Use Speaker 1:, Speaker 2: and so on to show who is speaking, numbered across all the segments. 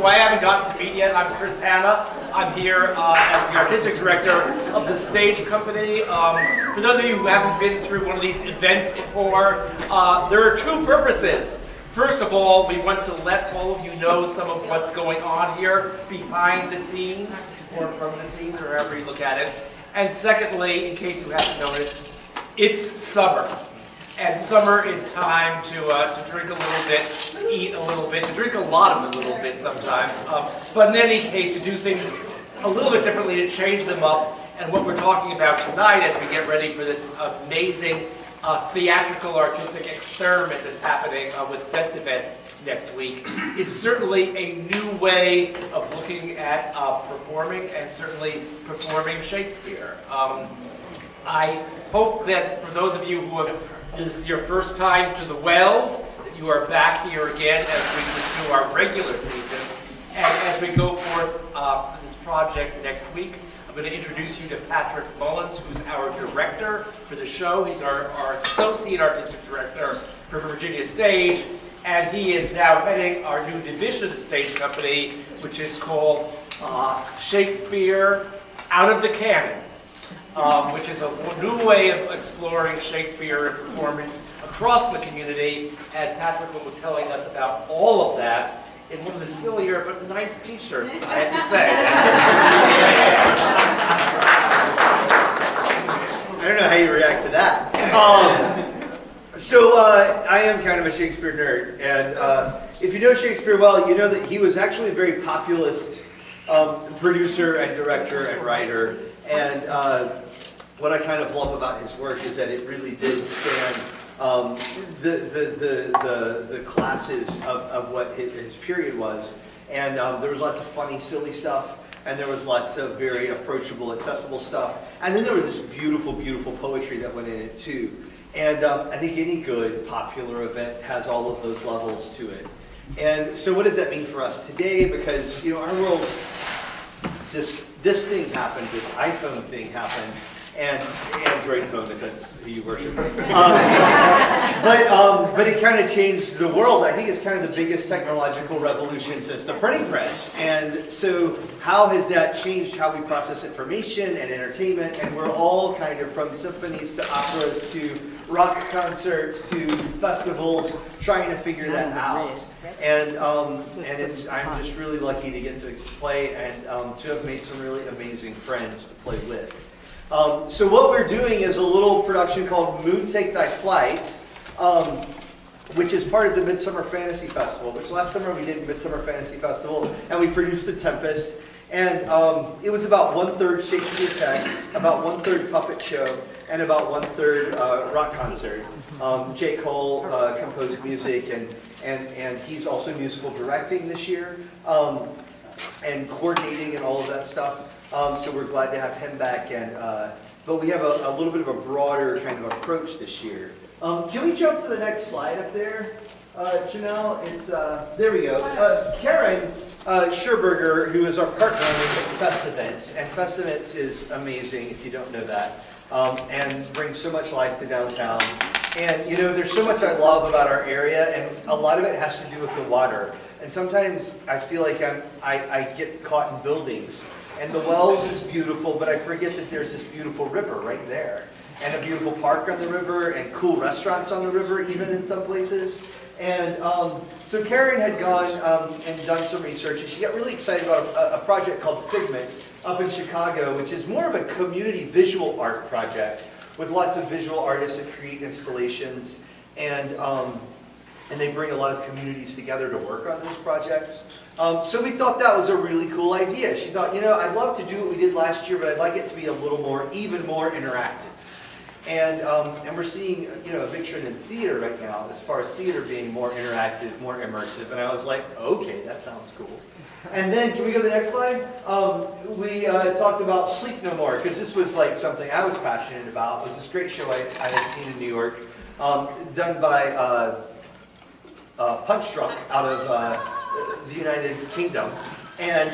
Speaker 1: who I haven't gotten to meet yet, I'm Chris Hanna. I'm here as the artistic director of the Stage Company. For those of you who haven't been through one of these events before, there are two purposes. First of all, we want to let all of you know some of what's going on here behind the scenes, or from the scenes, or however you look at it. And secondly, in case you haven't noticed, it's summer. And summer is time to drink a little bit, eat a little bit, to drink a lot of a little bit sometimes. But in any case, to do things a little bit differently, to change them up. And what we're talking about tonight as we get ready for this amazing theatrical artistic experiment that's happening with Festivents next week is certainly a new way of looking at performing, and certainly performing Shakespeare. I hope that for those of you who have this is your first time to the Wells, that you are back here again as we pursue our regular season. And as we go forth for this project next week, I'm going to introduce you to Patrick Mullins, who's our director for the show. He's our associate artistic director for Virginia Stage, and he is now heading our new division of the Stage Company, which is called Shakespeare Out of the Canon. Which is a new way of exploring Shakespeare and performance across the community, and Patrick will be telling us about all of that in one of the sillier but nice t-shirts, I have to say.
Speaker 2: I don't know how you react to that. I am kind of a Shakespeare nerd, and if you know Shakespeare well, you know that he was actually a very populist producer and director and writer. And what I kind of love about his work is that it really did span the classes of what his period was. And there was lots of funny, silly stuff, and there was lots of very approachable, accessible stuff. And then there was this beautiful, beautiful poetry that went in it too. And I think any good popular event has all of those levels to it. And so what does that mean for us today? Because, you know, our world, this thing happened, this iPhone thing happened, and Android phone, if that's who you worship. But it kind of changed the world. I think it's kind of the biggest technological revolution since the printing press. And so how has that changed how we process information and entertainment? And we're all kind of, from symphonies to operas to rock concerts to festivals, trying to figure that out. And I'm just really lucky to get to play and to have made some really amazing friends to play with. So what we're doing is a little production called Moon Take Thy Flight, which is part of the Midsummer Fantasy Festival, which last summer we did Midsummer Fantasy Festival, and we produced The Tempest. And it was about 1/3 Shakespeare text, about 1/3 puppet show, and about 1/3 rock concert. Jake Cole composed music, and he's also musical directing this year, and coordinating and all of that stuff. So we're glad to have him back. But we have a little bit of a broader kind of approach this year. Can we jump to the next slide up there, Janelle? It's there we go. Karen Scherberger, who is our partner with Festivents, and Festivents is amazing if you don't know that, and brings so much life to downtown. And you know, there's so much I love about our area, and a lot of it has to do with the water. And sometimes I feel like I get caught in buildings, and the Wells is beautiful, but I forget that there's this beautiful river right there, and a beautiful park on the river, and cool restaurants on the river, even in some places. And so Karen had gone and done some research, and she got really excited about a project called Figment up in Chicago, which is more of a community visual art project with lots of visual artists that create installations, and they bring a lot of communities together to work on those projects. So we thought that was a really cool idea. She thought, you know, I'd love to do what we did last year, but I'd like it to be a little more, even more interactive. And we're seeing, you know, a big trend in theater right now, as far as theater being more interactive, more immersive. And I was like, okay, that sounds cool. And then, can we go to the next slide? We talked about Sleep No More, because this was like something I was passionate about. It was this great show I had seen in New York, done by Punch Drunk out of the United Kingdom. And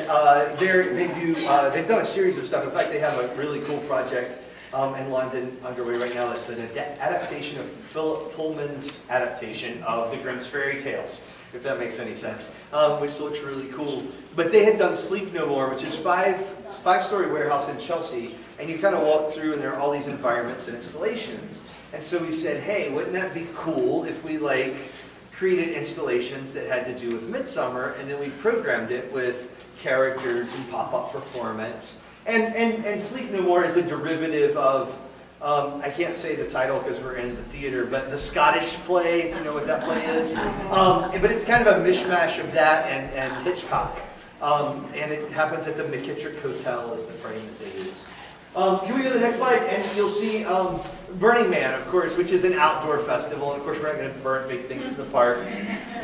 Speaker 2: they've done a series of stuff. In fact, they have a really cool project in London underway right now. That's an adaptation of Philip Pullman's adaptation of the Grimm's Fairy Tales, if that makes any sense, which looks really cool. But they had done Sleep No More, which is five-story warehouse in Chelsea, and you kind of walk through and there are all these environments and installations. And so we said, hey, wouldn't that be cool if we created installations that had to do with Midsummer, and then we programmed it with characters and pop-up performance. And Sleep No More is a derivative of, I can't say the title because we're in the theater, but the Scottish play, if you know what that play is. But it's kind of a mishmash of that and Hitchcock. And it happens at the McKittrick Hotel is the frame that they use. Can we go to the next slide? And you'll see Burning Man, of course, which is an outdoor festival. And of course, we're not going to burn big things in the park.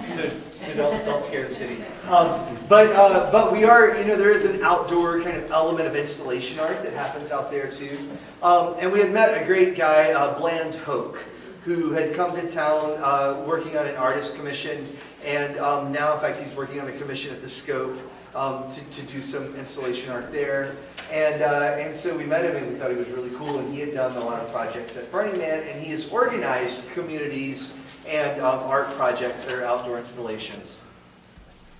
Speaker 2: So don't scare the city. But we are, there is an outdoor kind of element of installation art that happens out there too. And we had met a great guy, Bland Hoke, who had come to town working on an artist commission. And now, in fact, he's working on a commission at the Scope to do some installation art there. And so we met him and we thought he was really cool. And he had done a lot of projects at Burning Man. And he has organized communities and art projects that are outdoor installations.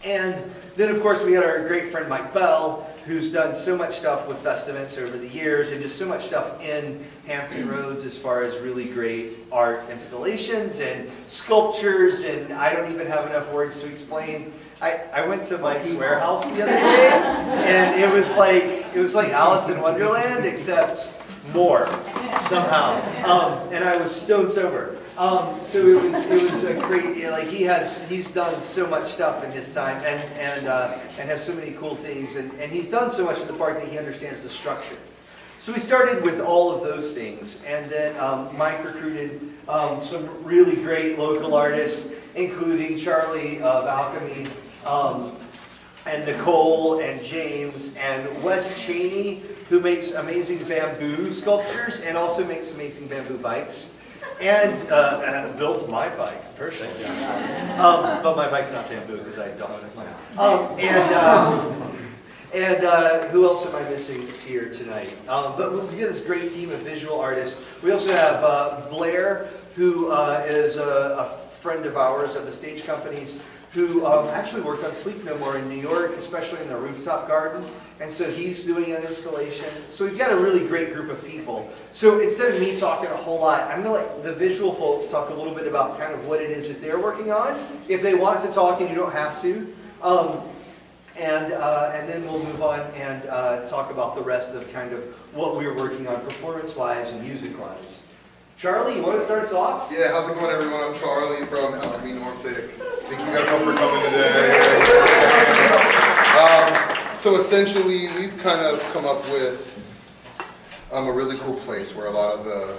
Speaker 2: And then, of course, we had our great friend Mike Bell, who's done so much stuff with Festivants over the years, and just so much stuff in Hampton Roads as far as really great art installations and sculptures, and I don't even have enough words to explain. I went to Mike's warehouse the other day, and it was like Alice in Wonderland, except more, somehow. And I was stone sober. So it was a great, he's done so much stuff in his time and has so many cool things, and he's done so much in the park that he understands the structure. So we started with all of those things, and then Mike recruited some really great local artists, including Charlie of Alchemy, and Nicole and James and Wes Cheney, who makes amazing bamboo sculptures and also makes amazing bamboo bikes. And built my bike, perfect. But my bike's not bamboo because I don't have it. Who else am I missing that's here tonight? But we get this great team of visual artists. We also have Blair, who is a friend of ours of the stage companies, who actually worked on Sleep No More in New York, especially in the rooftop garden. And so he's doing an installation. So we've got a really great group of people. So instead of me talking a whole lot, I'm going to let the visual folks talk a little bit about kind of what it is that they're working on. If they want to talk, and you don't have to. And then we'll move on and talk about the rest of kind of what we're working on performance-wise and music-wise. Charlie, you want to start us off?
Speaker 3: Yeah, how's it going, everyone? I'm Charlie from Alchemy Norfolk. Thank you guys all for coming today. So essentially, we've kind of come up with a really cool place where a lot of the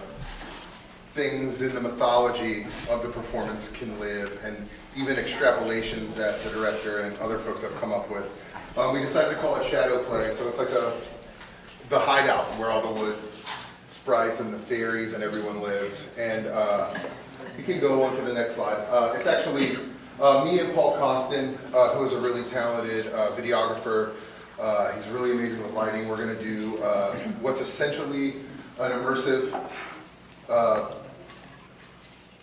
Speaker 3: things in the mythology of the performance can live, and even extrapolations that the director and other folks have come up with. We decided to call it Shadow Play, so it's like the hideout where all the wood sprites and the fairies and everyone lives. And you can go on to the next slide. It's actually me and Paul Costin, who is a really talented videographer. He's really amazing with lighting. We're going to do what's essentially an immersive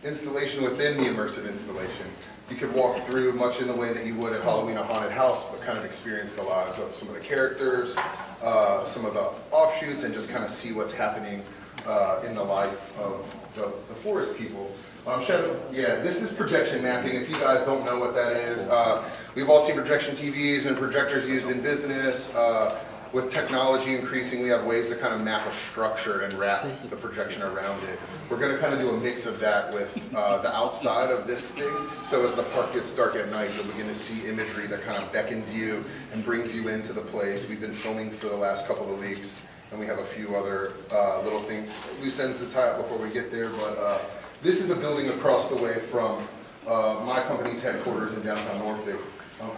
Speaker 3: installation within the immersive installation. You could walk through much in the way that you would at Halloween a Haunted House, but kind of experience the lives of some of the characters, some of the offshoots, and just kind of see what's happening in the life of the forest people. This is projection mapping. If you guys don't know what that is, we've all seen projection TVs and projectors used in business. With technology increasing, we have ways to kind of map a structure and wrap the projection around it. We're going to kind of do a mix of that with the outside of this thing. So as the park gets dark at night, you'll begin to see imagery that kind of beckons you and brings you into the place. We've been filming for the last couple of weeks, and we have a few other little things, loose ends to tie up before we get there. But this is a building across the way from my company's headquarters in downtown Norfolk.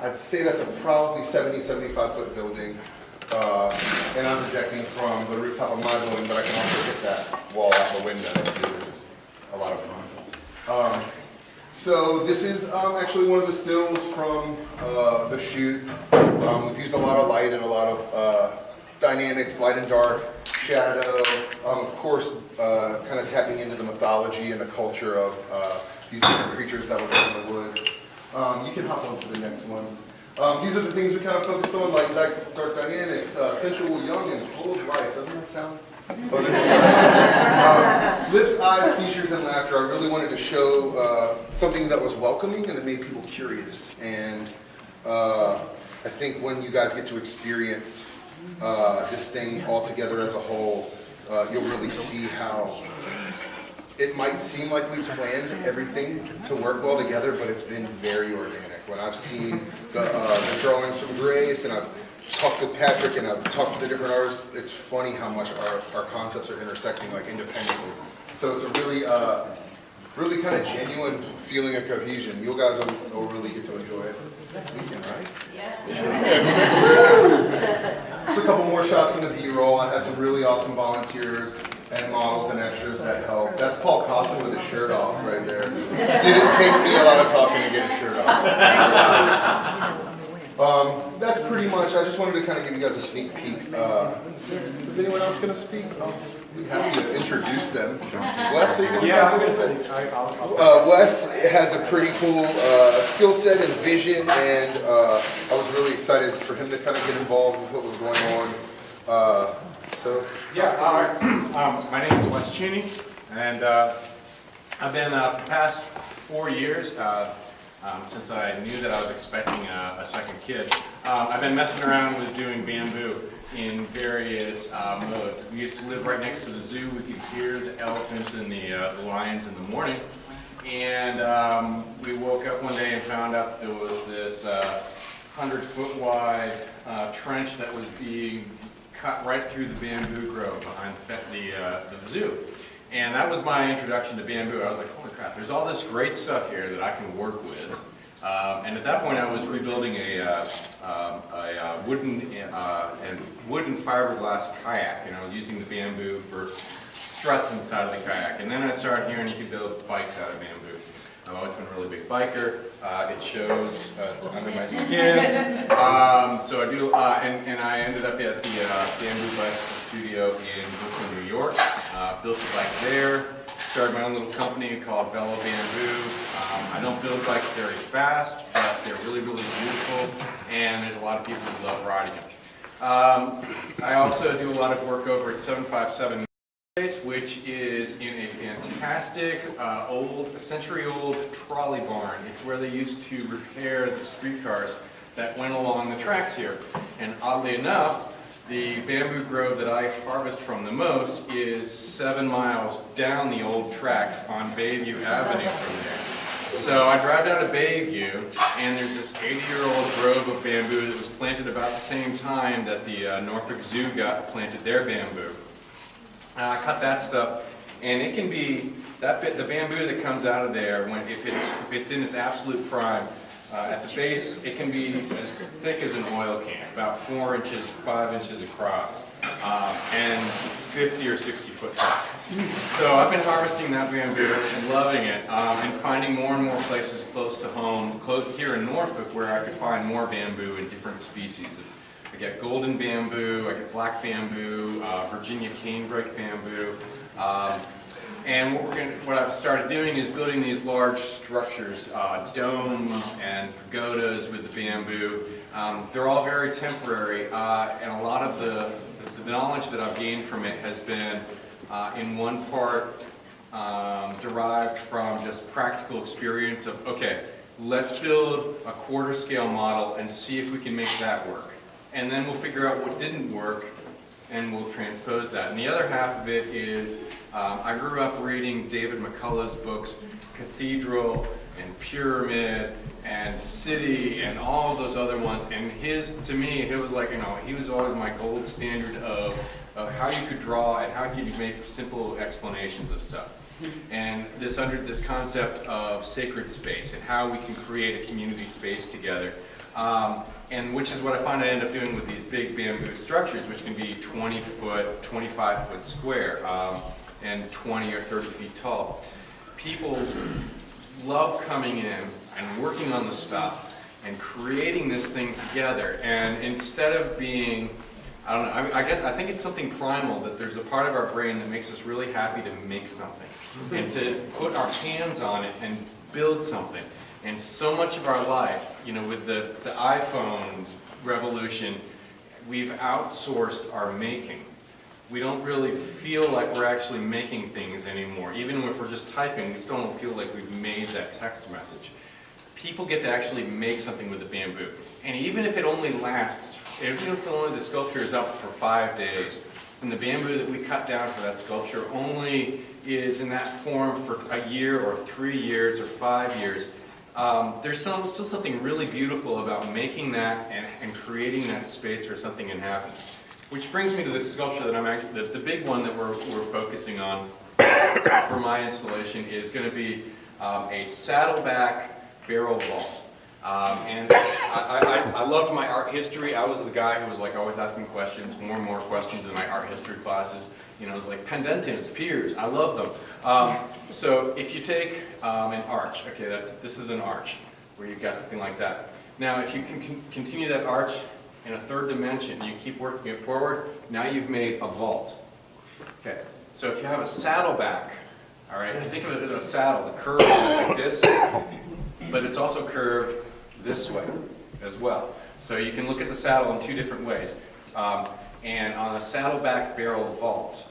Speaker 3: I'd say that's a probably 70, 75-foot building. And I'm projecting from the rooftop of my building, but I can also hit that wall out the window, which is a lot of fun. So this is actually one of the stills from the shoot. We've used a lot of light and a lot of dynamics, light and dark, shadow, of course, kind of tapping into the mythology and the culture of these different creatures that live in the woods. You can hop on to the next one. These are the things we kind of focused on, like dark dynamics, sensual, young, and full of life. Doesn't that sound? Lips, eyes, features, and laughter. I really wanted to show something that was welcoming and that made people curious. And I think when you guys get to experience this thing all together as a whole, you'll really see how it might seem like we've planned everything to work well together, but it's been very organic. When I've seen the drawings from Grace, and I've talked with Patrick, and I've talked to the different artists, it's funny how much our concepts are intersecting like independently. So it's a really kind of genuine feeling of cohesion. You guys will really get to enjoy it. It's next weekend, right? Yeah. Just a couple more shots from the B-roll. I had some really awesome volunteers and models and extras that helped. That's Paul Costin with his shirt off right there. Didn't take me a lot of talking to get his shirt off. That's pretty much, I just wanted to kind of give you guys a sneak peek. Is anyone else going to speak? I'll be happy to introduce them. Wes, are you going to talk a little bit? Wes has a pretty cool skill set and vision, and I was really excited for him to kind of get involved with what was going on.
Speaker 4: My name is Wes Cheney, and I've been for the past 4 years, since I knew that I was expecting a second kid, I've been messing around with doing bamboo in various modes. We used to live right next to the zoo. We could hear the elephants and the lions in the morning, and we woke up one day and found out there was this 100-foot wide trench that was being cut right through the bamboo grove behind the zoo. And that was my introduction to bamboo. I was like, holy crap, there's all this great stuff here that I can work with. And at that point I was rebuilding a wooden and fiberglass kayak, and I was using the bamboo for struts inside of the kayak. And then I started hearing you could build bikes out of bamboo. I've always been a really big biker. It shows it's under my skin. So I do, and I ended up at the Bamboo Bicycle Studio in Brooklyn, New York. Built a bike there. Started my own little company called Bello Bamboo. I don't build bikes very fast, but they're really, really beautiful, and there's a lot of people who love riding them. I also do a lot of work over at 757 which is in a fantastic a century-old trolley barn. It's where they used to repair the streetcars that went along the tracks here. And oddly enough, the bamboo grove that I harvest from the most is 7 miles down the old tracks on Bayview Avenue from there. So I drive down to Bayview, and there's this 80-year-old grove of bamboo that was planted about the same time that the Norfolk Zoo planted their bamboo. I cut that stuff, and it can be the bamboo that comes out of there if it's in its absolute prime. At the base, it can be as thick as an oil can, about 4 inches, 5 inches across, and 50 or 60 foot tall. So I've been harvesting that bamboo and loving it, and finding more and more places close to home, here in Norfolk, where I could find more bamboo in different species. I get golden bamboo, I get black bamboo, Virginia canebrake bamboo, and what I've started doing is building these large structures, domes and pagodas with the bamboo. They're all very temporary, and a lot of the knowledge that I've gained from it has been, in one part, derived from just practical experience of, okay, let's build a quarter scale model and see if we can make that work. And then we'll figure out what didn't work, and we'll transpose that. And the other half of it is, I grew up reading David McCullough's books, Cathedral and Pyramid and City and all of those other ones. And to me, it was like, he was always my gold standard of how you could draw and how you could make simple explanations of stuff. And under this concept of sacred space and how we can create a community space together. And which is what I find I end up doing with these big bamboo structures, which can be 20 foot, 25 foot square, and 20 or 30 feet tall. People love coming in and working on the stuff and creating this thing together. And instead of being I don't know, I think it's something primal, that there's a part of our brain that makes us really happy to make something and to put our hands on it and build something. And so much of our life, you know, with the iPhone revolution, we've outsourced our making. We don't really feel like we're actually making things anymore. Even if we're just typing, we still don't feel like we've made that text message. People get to actually make something with the bamboo. And even if it only lasts, even if only the sculpture is up for 5 days, and the bamboo that we cut down for that sculpture only is in that form for a year or 3 years or 5 years, there's still something really beautiful about making that and creating that space where something can happen. Which brings me to the sculpture that I'm actually, the big one that we're focusing on for my installation is going to be a saddleback barrel vault. And I loved my art history. I was the guy who was like always asking questions, more and more questions in my art history classes. You know, it was like pendentives, piers, I love them. So if you take an arch, okay, this is an arch where you've got something like that. Now if you can continue that arch in a third dimension, you keep working it forward, now you've made a vault. Okay, so if you have a saddleback, all right, if you think of it as a saddle, the curve is like this, but it's also curved this way as well. So you can look at the saddle in 2 different ways. And on a saddleback barrel vault,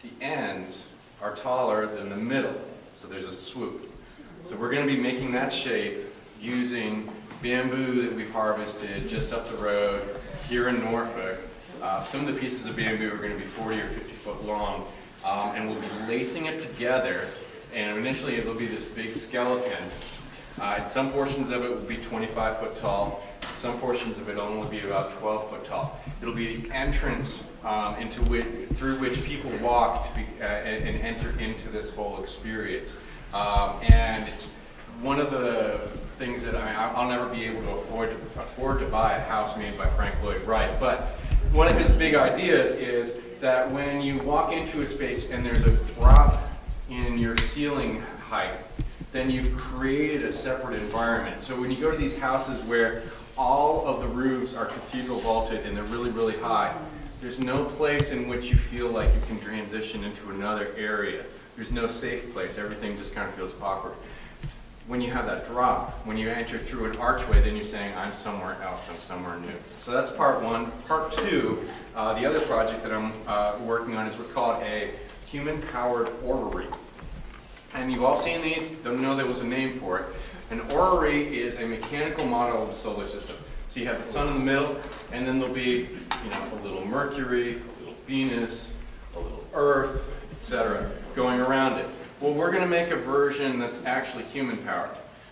Speaker 4: the ends are taller than the middle, so there's a swoop. So we're going to be making that shape using bamboo that we've harvested just up the road here in Norfolk. Some of the pieces of bamboo are going to be 40 or 50 foot long, and we'll be lacing it together, and initially it'll be this big skeleton. And some portions of it will be 25 foot tall, some portions of it only will be about 12 foot tall. It'll be the entrance through which people walk and enter into this whole experience. And it's one of the things that I'll never be able to afford to buy a house made by Frank Lloyd Wright. But one of his big ideas is that when you walk into a space and there's a drop in your ceiling height, then you've created a separate environment. So when you go to these houses where all of the roofs are cathedral vaulted and they're really, really high, there's no place in which you feel like you can transition into another area. There's no safe place. Everything just kind of feels awkward. When you have that drop, when you enter through an archway, then you're saying, I'm somewhere else, I'm somewhere new. So that's part one. Part two, the other project that I'm working on is what's called a human-powered orrery. And you've all seen these, don't know there was a name for it. An orrery is a mechanical model of the solar system. So you have the sun in the middle, and then there'll be, a little Mercury, a little Venus, a little Earth, etc., going around it. Well, we're going to make a version that's actually human-powered.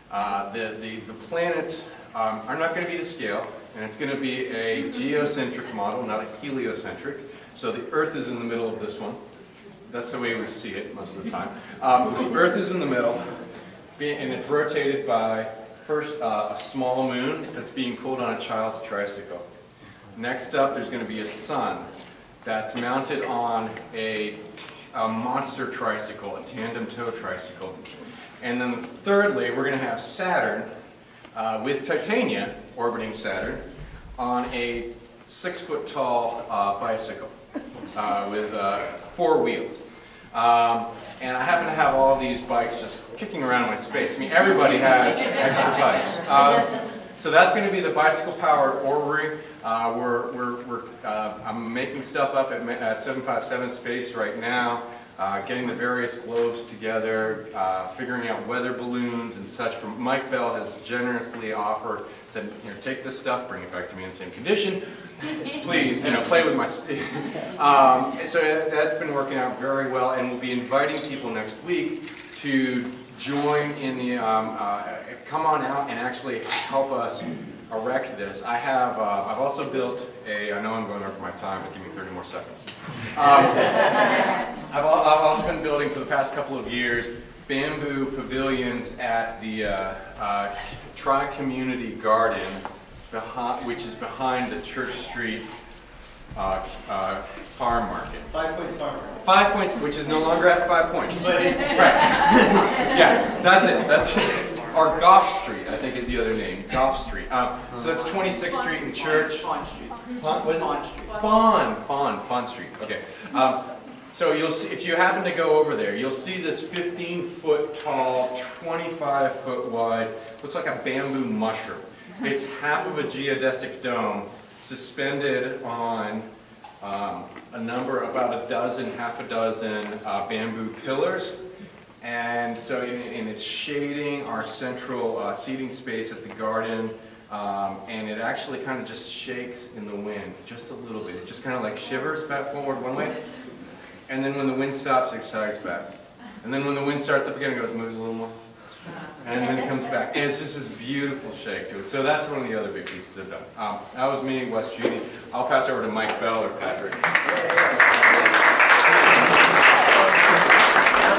Speaker 4: The planets are not going to be to scale, and it's going to be a geocentric model, not a heliocentric. So the Earth is in the middle of this one. That's the way we see it most of the time. So the Earth is in the middle, and it's rotated by, first, a small moon that's being pulled on a child's tricycle. Next up, there's going to be a sun that's mounted on a monster tricycle, a tandem tow tricycle. And then thirdly, we're going to have Saturn with Titania orbiting Saturn on a 6 foot tall bicycle with 4 wheels. And I happen to have all of these bikes just kicking around in my space. I mean, everybody has extra bikes. So that's going to be the bicycle-powered orrery. I'm making stuff up at 757 Space right now, getting the various globes together, figuring out weather balloons and such. Mike Bell has generously offered, said, here, take this stuff, bring it back to me in the same condition. Please, play with my. So that's been working out very well, and we'll be inviting people next week to join in the, come on out and actually help us erect this. I've also built I know I'm going over my time, but give me 30 more seconds. I've also been building for the past couple of years bamboo pavilions at the Tri-Community Garden, which is behind the Church Street farm market.
Speaker 2: 5 Points Farm Market.
Speaker 4: 5 Points, which is no longer at 5 Points.
Speaker 2: But it's
Speaker 4: Right. Yes, that's it. or Goff Street, I think is the other name, Goff Street. So that's 26th Street and Church.
Speaker 5: Fawn Street.
Speaker 4: What is it?
Speaker 5: Fawn Street.
Speaker 4: Fawn Street, okay. So you'll see, if you happen to go over there, you'll see this 15-foot tall, 25-foot wide, looks like a bamboo mushroom. It's half of a geodesic dome suspended on about half a dozen bamboo pillars. And so in its shading our central seating space at the garden, and it actually kind of just shakes in the wind just a little bit. It just kind of like shivers back forward one way, and then when the wind stops, it sags back. And then when the wind starts up again, it goes, moves a little more. And then it comes back. And it's just this beautiful shake to it. So that's one of the other big pieces I've done. That was me, Wes Judy. I'll pass over to Mike Bell or Patrick.
Speaker 6: I'm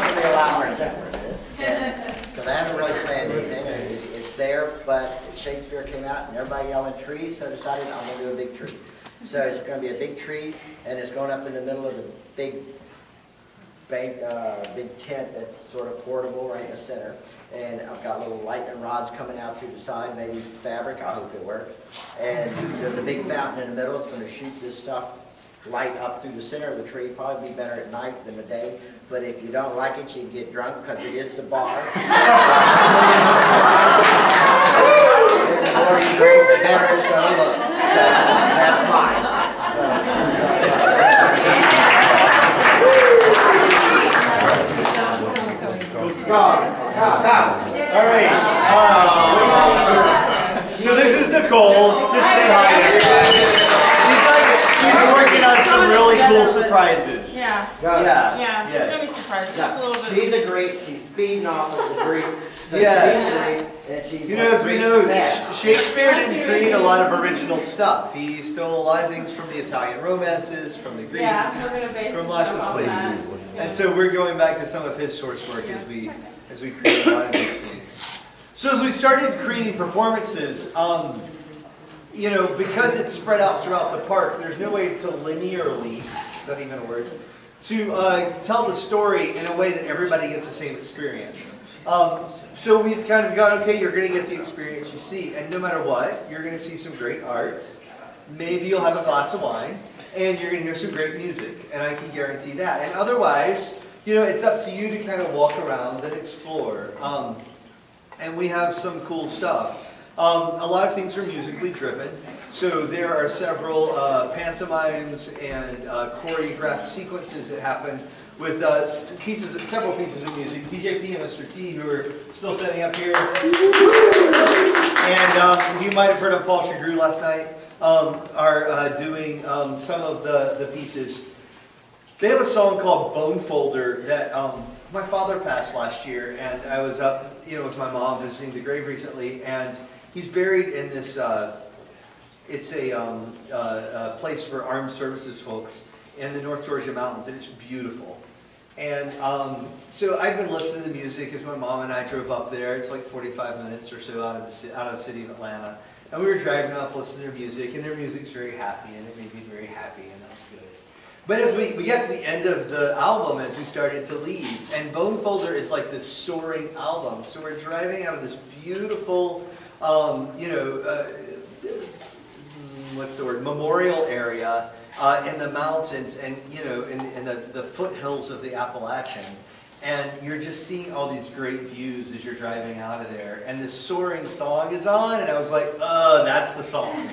Speaker 6: going to be a lot more simple than this, because I haven't really planned anything. It's there, but Shakespeare came out and everybody yelling trees, so I decided I'm going to do a big tree. So it's going to be a big tree, and it's going up in the middle of the big tent that's sort of portable right in the center. And I've got little lightning rods coming out through the side, maybe fabric, I hope it works. And there's a big fountain in the middle. It's going to shoot this stuff light up through the center of the tree. Probably be better at night than the day. But if you don't like it, you can get drunk because it is the bar. The more you drink, the better it's going to look. So that's mine.
Speaker 2: All right. So this is Nicole. Just say hi to everybody. She's working on some really cool surprises.
Speaker 5: Yeah.
Speaker 6: Yes.
Speaker 5: Yeah.
Speaker 2: Yes.
Speaker 5: Maybe surprised. Just a little bit.
Speaker 6: She's a Greek. She's feeding off of the Greek. So
Speaker 2: Yeah.
Speaker 6: she's Greek, and she's
Speaker 2: You know, as we know,
Speaker 6: Yeah.
Speaker 2: Shakespeare didn't create a lot of original stuff. He stole a lot of things from the Italian romances, from the Greeks,
Speaker 5: Yeah, we're gonna base
Speaker 2: from
Speaker 5: some
Speaker 2: lots
Speaker 5: stuff
Speaker 2: of
Speaker 5: on that.
Speaker 2: places. And so we're going back to some of his source work as we create a lot of these things. So as we started creating performances, you know, because it's spread out throughout the park, there's no way to linearly, is that even a word? To tell the story in a way that everybody gets the same experience. So we've kind of gone, okay, you're going to get the experience you see, and no matter what, you're going to see some great art. Maybe you'll have a glass of wine, and you're going to hear some great music, and I can guarantee that. And otherwise, you know, it's up to you to kind of walk around and explore. And we have some cool stuff. A lot of things are musically driven. So there are several pantomimes and choreographed sequences that happen with several pieces of music. DJ P and Mr. T, who are still setting up here. And you might have heard of Paul Chagru last night, are doing some of the pieces. They have a song called Bone Folder that my father passed last year, and I was up, you know, with my mom visiting the grave recently, and he's buried in this. It's a place for armed services folks in the North Georgia mountains, and it's beautiful. And so I've been listening to the music as my mom and I drove up there. It's like 45 minutes or so out of the city of Atlanta, and we were driving up listening to their music, and their music's very happy, and it made me very happy, and that was good. But as we got to the end of the album, as we started to leave, and Bone Folder is like this soaring album, so we're driving out of this beautiful, what's the word, memorial area in the mountains, and you know, in the foothills of the Appalachian, and you're just seeing all these great views as you're driving out of there, and this soaring song is on, and I was like, that's the song.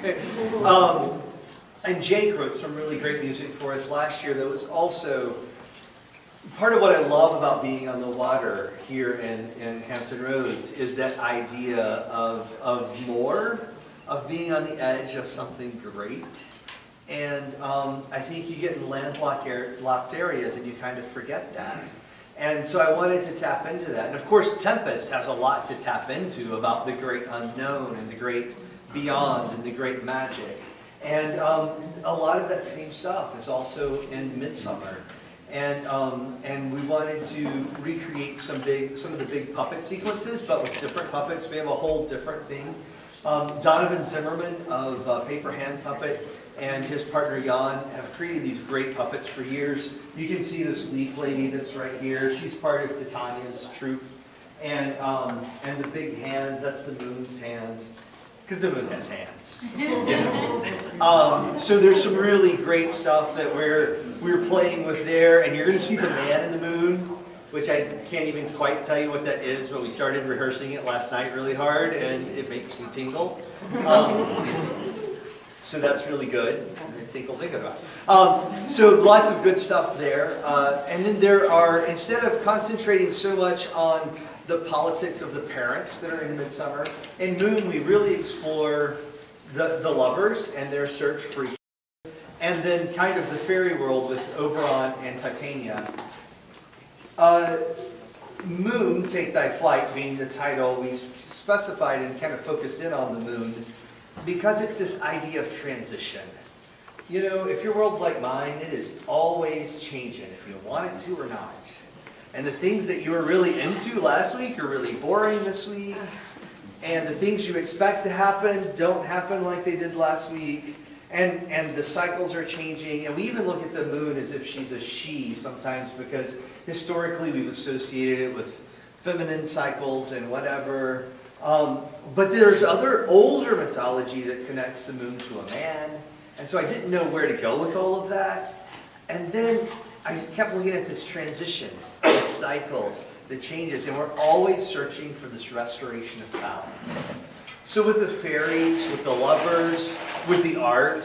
Speaker 2: And Jake wrote some really great music for us last year that was also part of what I love about being on the water here in Hampton Roads is that idea of more, of being on the edge of something great. And I think you get in landlocked areas and you kind of forget that. And so I wanted to tap into that. And of course, Tempest has a lot to tap into about the great unknown and the great beyond and the great magic. And a lot of that same stuff is also in Midsummer. And we wanted to recreate some of the big puppet sequences, but with different puppets. We have a whole different thing. Donovan Zimmerman of Paper Hand Puppet and his partner Jan have created these great puppets for years. You can see this leaf lady that's right here. She's part of Titania's troupe. And the big hand, that's the moon's hand, because the moon has hands. You know? So there's some really great stuff that we're playing with there, and you're going to see the man in the moon, which I can't even quite tell you what that is, but we started rehearsing it last night really hard, and it makes me tingle. So that's really good. Tinkle thinking about it. So lots of good stuff there. And then there are, instead of concentrating so much on the politics of the parents that are in Midsummer, in Moon we really explore the lovers and their search for each other. And then kind of the fairy world with Oberon and Titania. Moon, Take Thy Flight being the title, we specified and kind of focused in on the moon because it's this idea of transition. You know, if your world's like mine, it is always changing, if you want it to or not. And the things that you were really into last week are really boring this week. And the things you expect to happen don't happen like they did last week. And the cycles are changing. And we even look at the moon as if she's a she sometimes, because historically we've associated it with feminine cycles and whatever. But there's other older mythology that connects the moon to a man. And so I didn't know where to go with all of that. And then I kept looking at this transition, the cycles, the changes, and we're always searching for this restoration of balance. So with the fairies, with the lovers, with the art,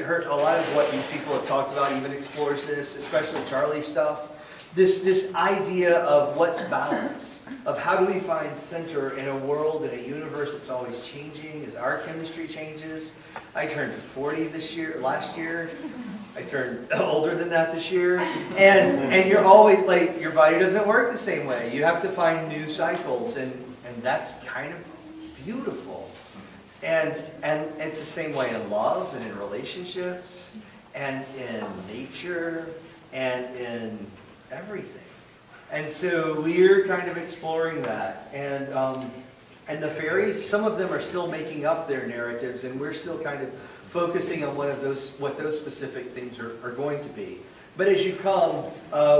Speaker 2: heard a lot of what these people have talked about even explores this, especially Charlie's stuff. This idea of what's balance, of how do we find center in a world, in a universe that's always changing as our chemistry changes. I turned 40 last year. I turned older than that this year. And you're always, like, your body doesn't work the same way. You have to find new cycles, and that's kind of beautiful. And it's the same way in love and in relationships and in nature and in everything. And so we're kind of exploring that. And the fairies, some of them are still making up their narratives, and we're still kind of focusing on what those specific things are going to be. But as you come,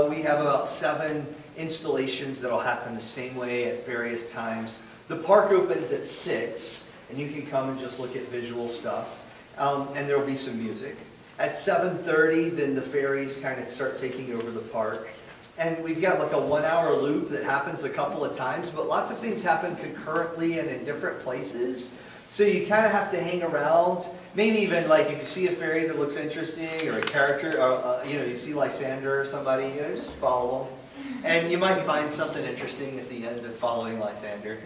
Speaker 2: we have about 7 installations that'll happen the same way at various times. The park opens at 6, and you can come and just look at visual stuff. And there'll be some music. At 7:30, then the fairies kind of start taking over the park. And we've got like a 1-hour loop that happens a couple of times, but lots of things happen concurrently and in different places. So you kind of have to hang around. Maybe even like if you see a fairy that looks interesting or a character, or you see Lysander or somebody, just follow them. And you might find something interesting at the end of following Lysander.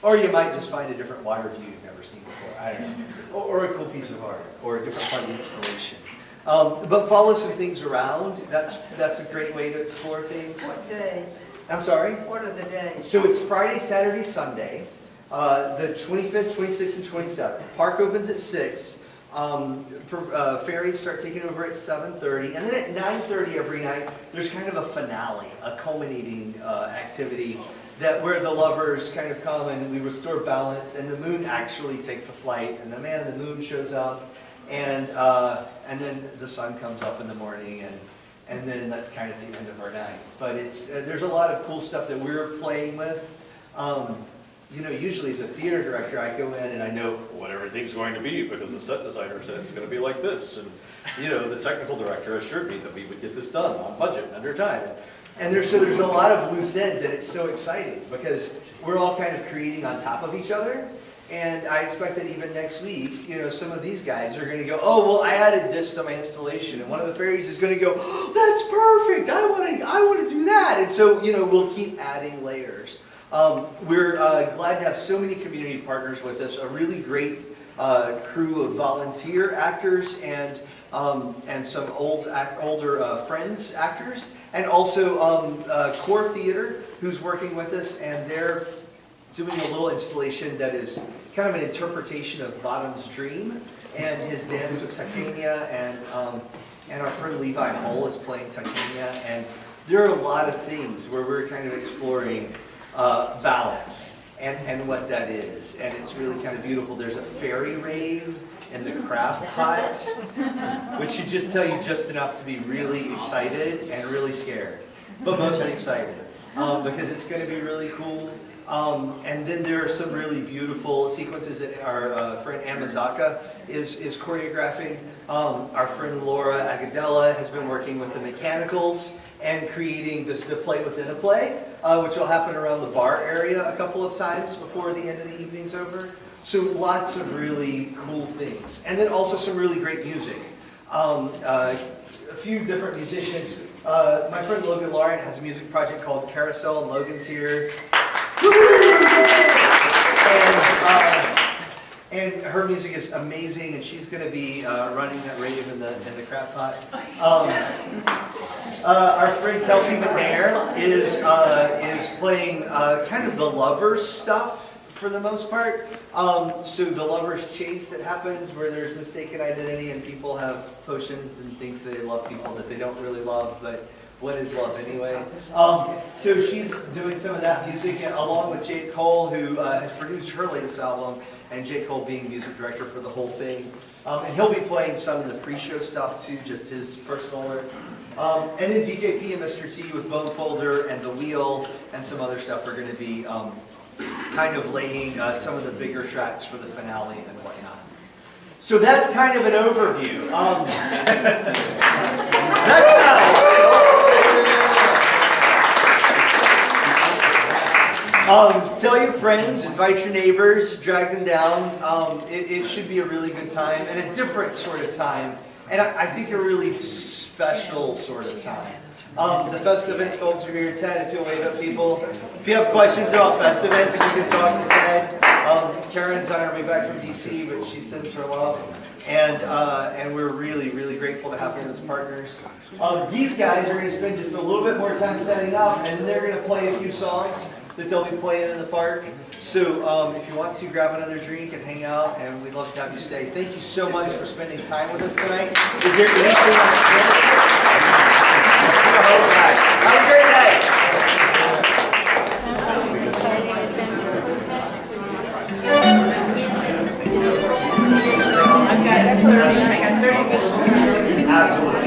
Speaker 2: Or you might just find a different water view you've never seen before. I don't know. Or a cool piece of art, or a different part of the installation. But follow some things around. That's a great way to explore things.
Speaker 5: What days?
Speaker 2: I'm sorry?
Speaker 5: What are the days?
Speaker 2: So it's Friday, Saturday, Sunday, the 25th, 26th, and 27th. Park opens at 6. Fairies start taking over at 7:30. And then at 9:30 every night, there's kind of a finale, a culminating activity where the lovers kind of come and we restore balance, and the moon actually takes a flight, and the man in the moon shows up. And then the sun comes up in the morning, and then that's kind of the end of our night. But there's a lot of cool stuff that we're playing with. Usually as a theater director, I go in and I know what everything's going to be because the set designer said it's going to be like this. And, the technical director assured me that we would get this done on budget and under time. And there's a lot of loose ends, and it's so exciting because we're all kind of creating on top of each other. And I expect that even next week, some of these guys are going to go, oh, well, I added this to my installation. And one of the fairies is going to go, oh, that's perfect. I want to do that. And so, we'll keep adding layers. We're glad to have so many community partners with us, a really great crew of volunteer actors and some older friends actors, and also Core Theater, who's working with us, and they're doing a little installation that is kind of an interpretation of Bottom's dream and his dance with Titania, and our friend Levi Hull is playing Titania, and there are a lot of things where we're kind of exploring balance and what that is, and it's really kind of beautiful. There's a fairy rave in the crab pot, which should just tell you just enough to be really excited and really scared, but mostly excited, because it's going to be really cool. And then there are some really beautiful sequences that our friend Amazaka is choreographing. Our friend Laura Agadella has been working with the Mechanicals and creating the play within a play, which will happen around the bar area a couple of times before the end of the evening's over. So lots of really cool things. And then also some really great music. A few different musicians. My friend Logan Laurent has a music project called Carousel, and Logan's here. And her music is amazing, and she's going to be running that rave in the crab pot. Our friend Kelsey McNair is playing kind of the lovers stuff for the most part. So the lovers chase that happens where there's mistaken identity and people have potions and think they love people that they don't really love, but what is love anyway? So she's doing some of that music along with Jake Cole, who has produced her latest album, and Jake Cole being music director for the whole thing. And he'll be playing some of the pre-show stuff too, just his personal work. And then DJP and Mr. T with Bone Folder and The Wheel and some other stuff are going to be kind of laying some of the bigger tracks for the finale and whatnot. So that's kind of an overview. Tell your friends, invite your neighbors, drag them down. It should be a really good time and a different sort of time. And I think a really special sort of time. The Festivants folks are here. Ted, if you'll wave at people. If you have questions about Festivants, you can talk to Ted. Karen's on her way back from DC, but she sends her love. And we're really, really grateful to have them as partners. These guys are going to spend just a little bit more time setting up, and they're going to play a few songs that they'll be playing in the park. So if you want to, grab another drink and hang out, and we'd love to have you stay. Thank you so much for spending time with us tonight. Is there anything else? Have a great night.
Speaker 5: I've got 30 minutes.
Speaker 2: Absolutely.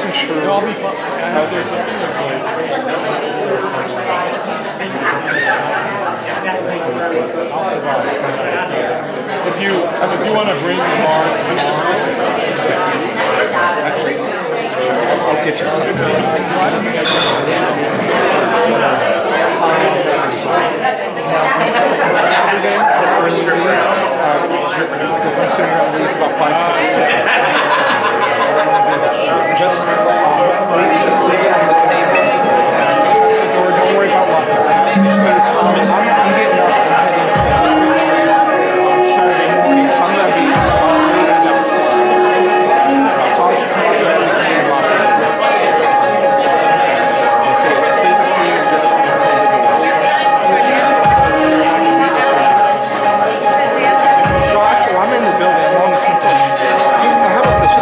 Speaker 7: wasn't sure. I'll be If you want to bring the bar tomorrow, I'll get you some. Saturday, because I'm sitting around leave about 5 Just stay on the table. Or don't worry about walking. Because I'm getting up and heading to on Saturday morning, so I'm going to be leaving at 6. So I'll just come up there and lock it. And so yeah, just leave the key and just close the door. Well, actually, I'm in the building. I'm on the simple. How about this?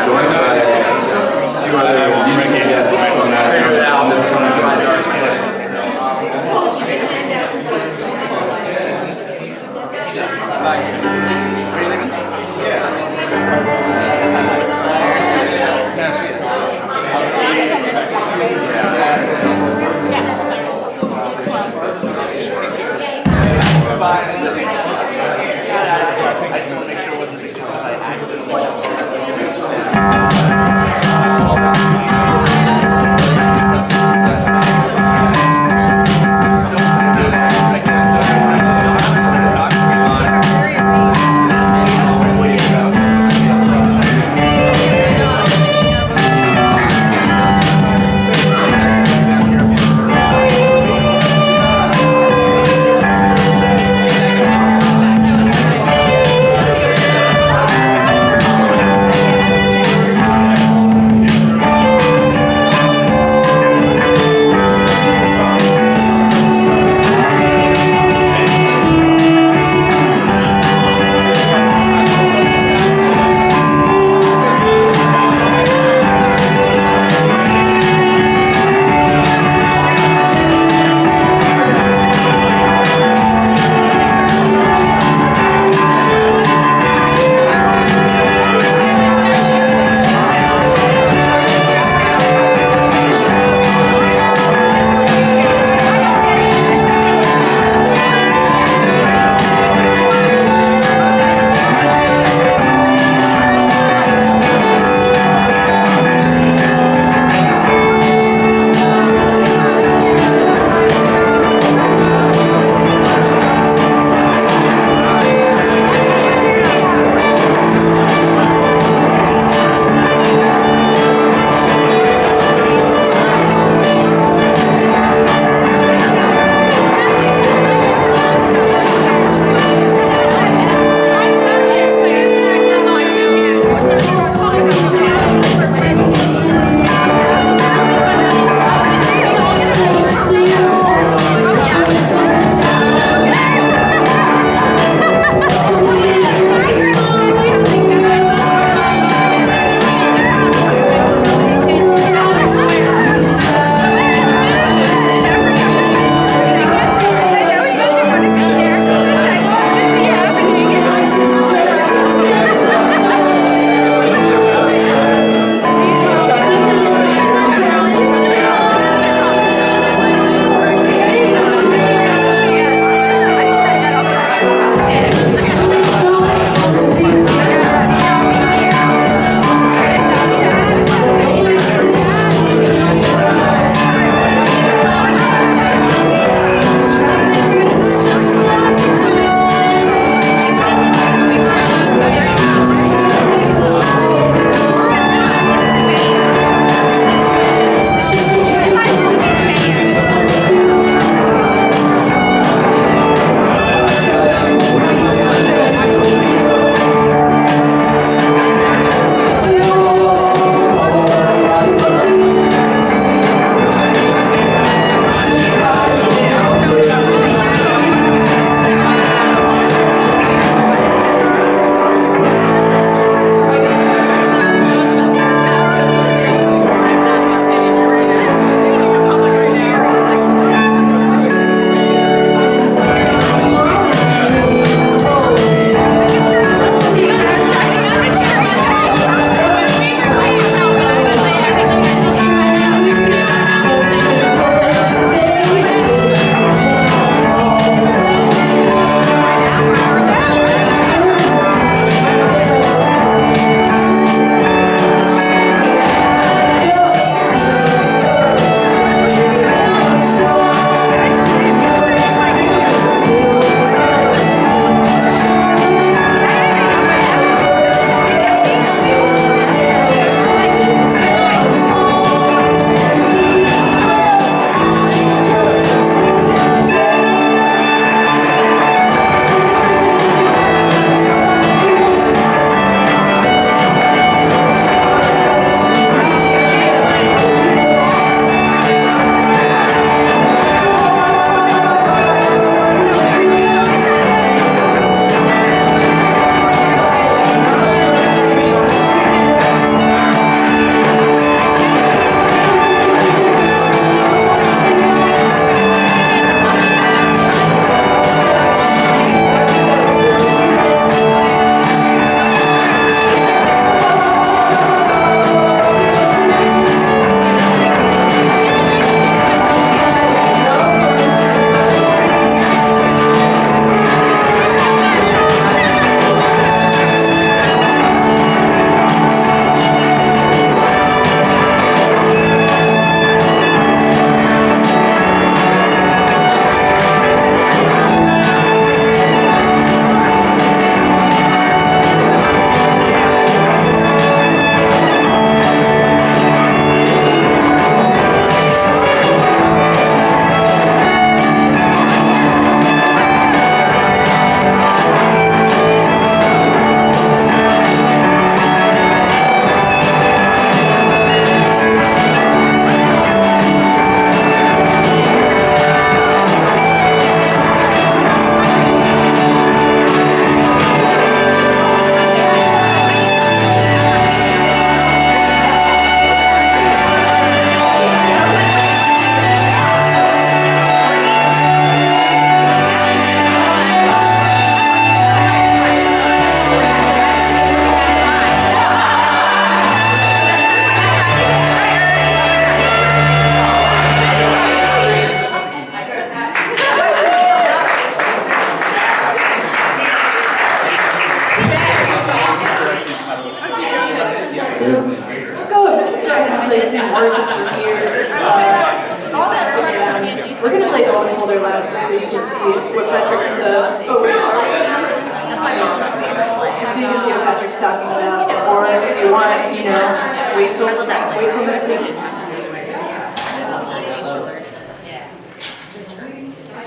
Speaker 8: Joined by a few other musical guests from on this coming
Speaker 5: played on Holder last year, so you can see what Patrick's over. So you can see what Patrick's talking about, or if you want, you know, wait till next week.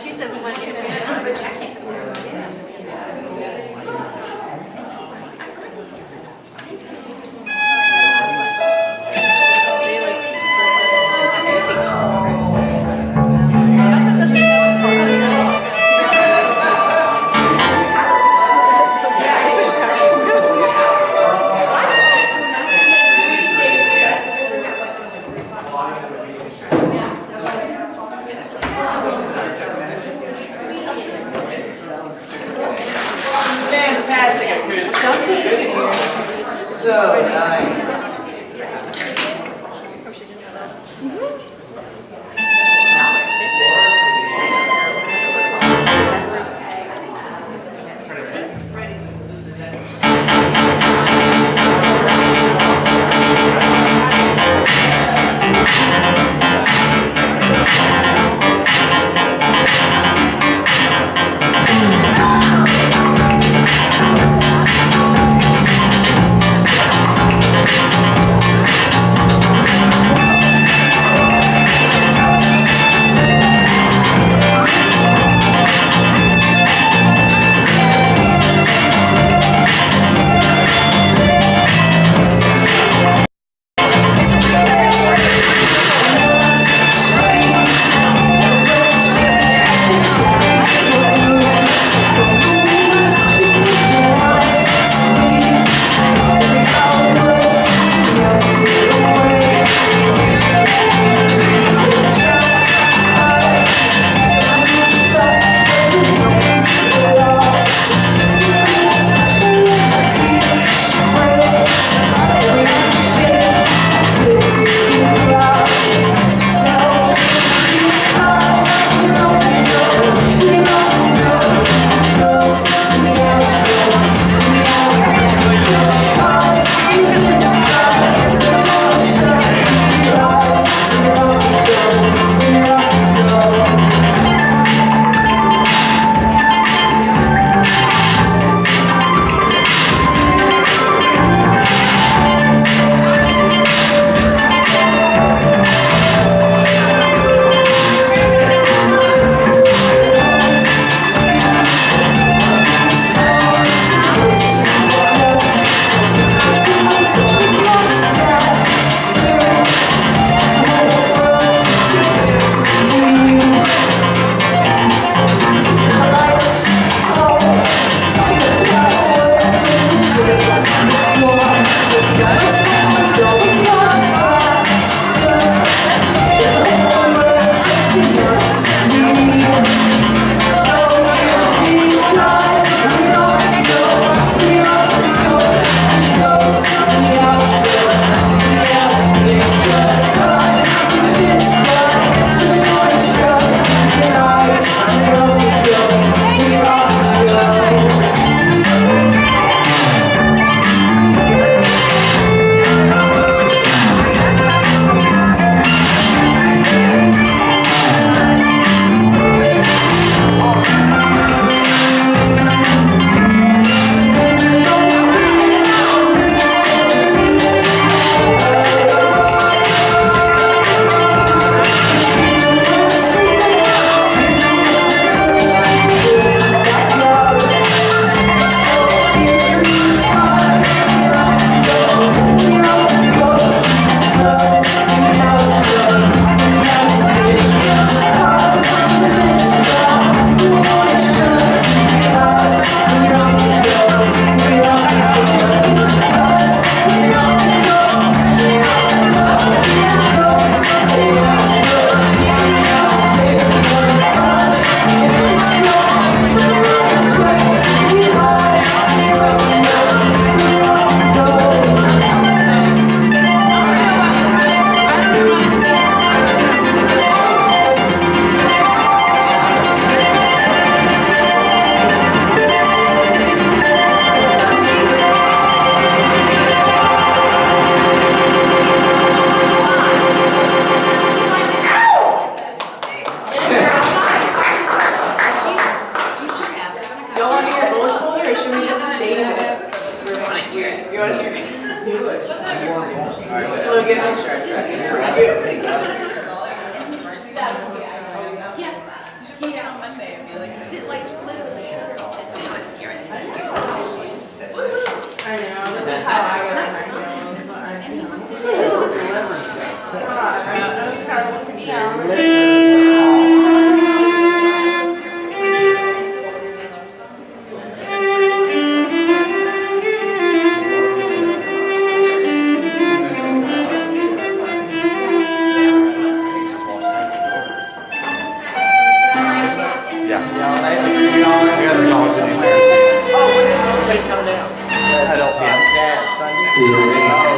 Speaker 9: She said we want to get you.
Speaker 1: Fantastic acoustics.
Speaker 5: Sounds so good in here.
Speaker 1: So nice.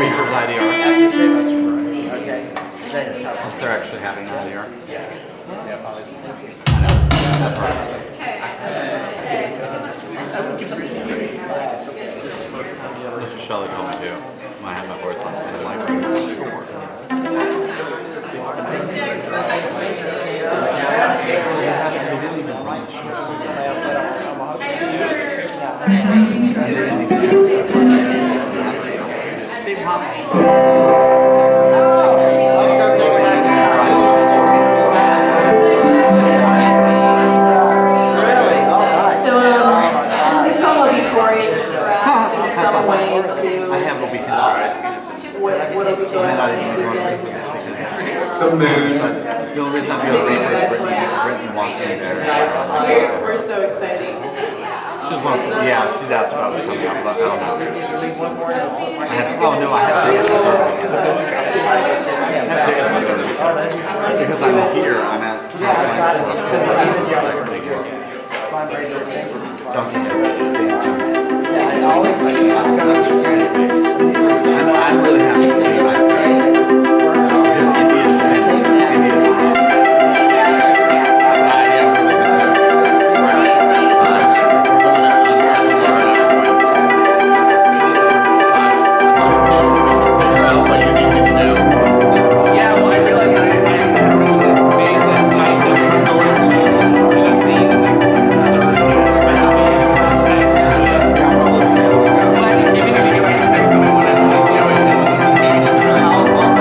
Speaker 8: Reefer's IDR.
Speaker 6: After 6? Okay.
Speaker 8: They're actually having an IDR. Mr. Shelley told me to. I have my voice on. I'm like,
Speaker 5: So, this song will be choreographed in some way to
Speaker 8: I have a weekend.
Speaker 5: what it'll be doing
Speaker 8: And I
Speaker 5: this
Speaker 8: didn't
Speaker 5: weekend.
Speaker 8: The only reason I'm going is Brittany wants me there.
Speaker 5: We're so excited.
Speaker 8: She's wants, yeah, she's asked if I was coming up, but I don't know. I have tickets for the weekend. I have tickets for the weekend. Because I'm here, I'm at I'm really happy to be back there. Because India's
Speaker 1: Yeah, well, I realized I originally made that night that we were going to do that scene next Thursday. I might not be in contact with, but I didn't even get my next time. I wanted to join.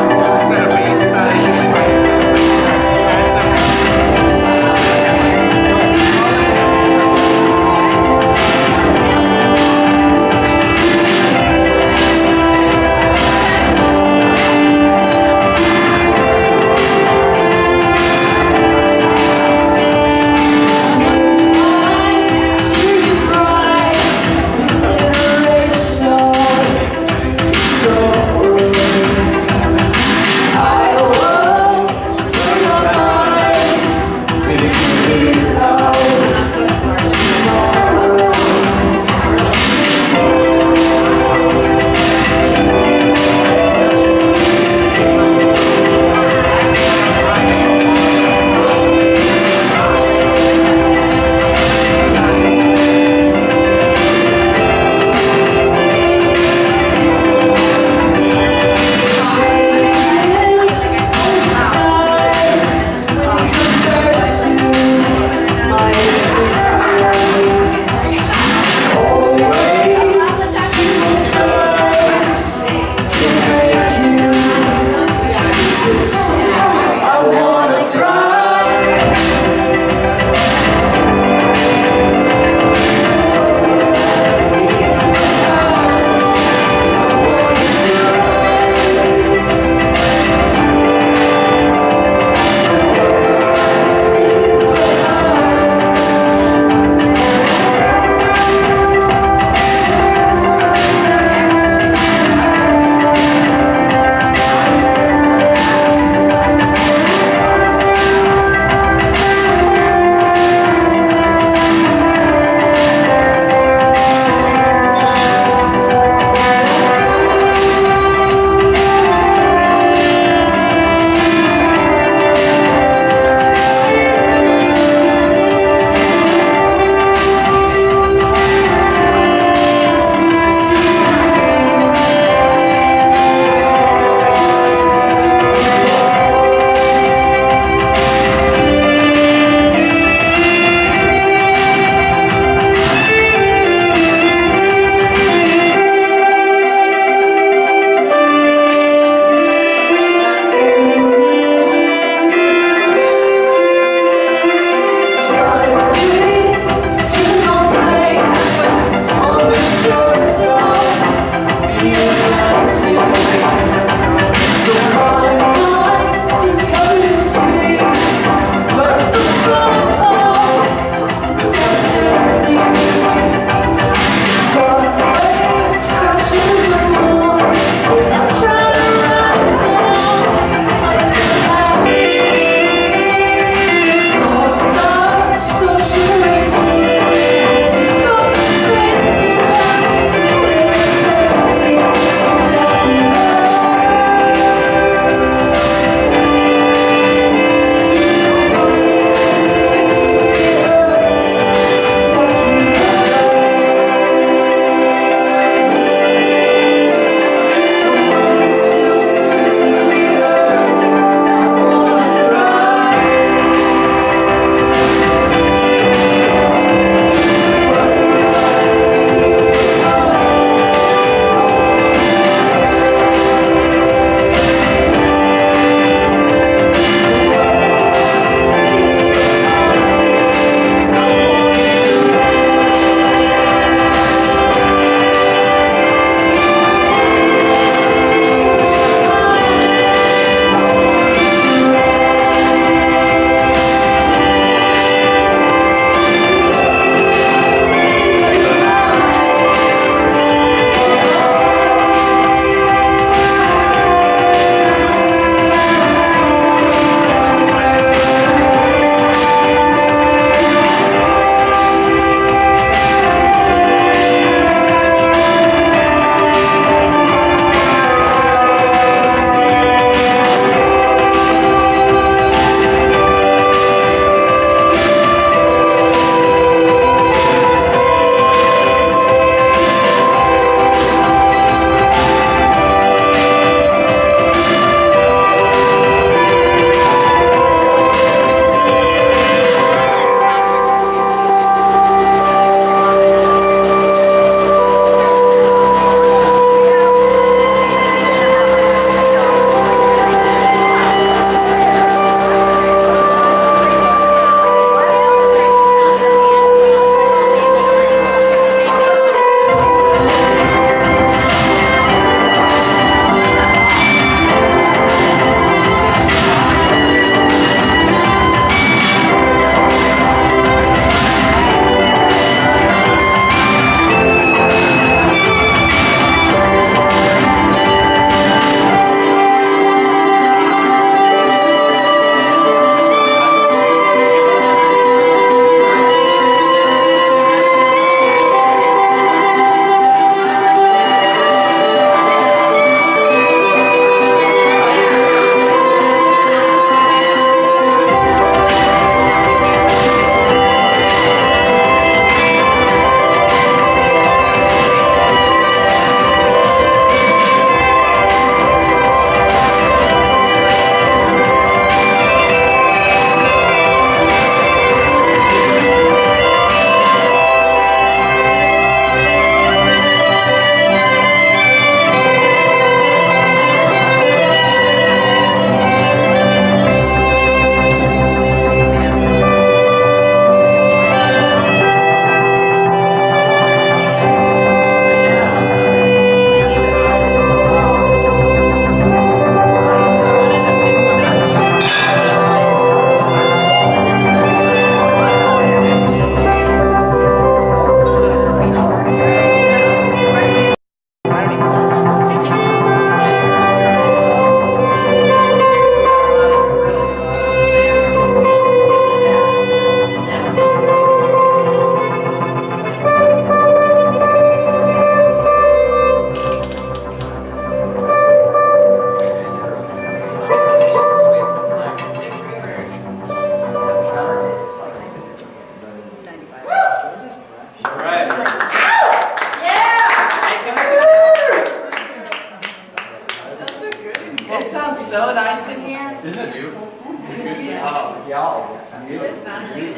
Speaker 6: Y'all.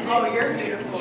Speaker 9: Oh, you're beautiful.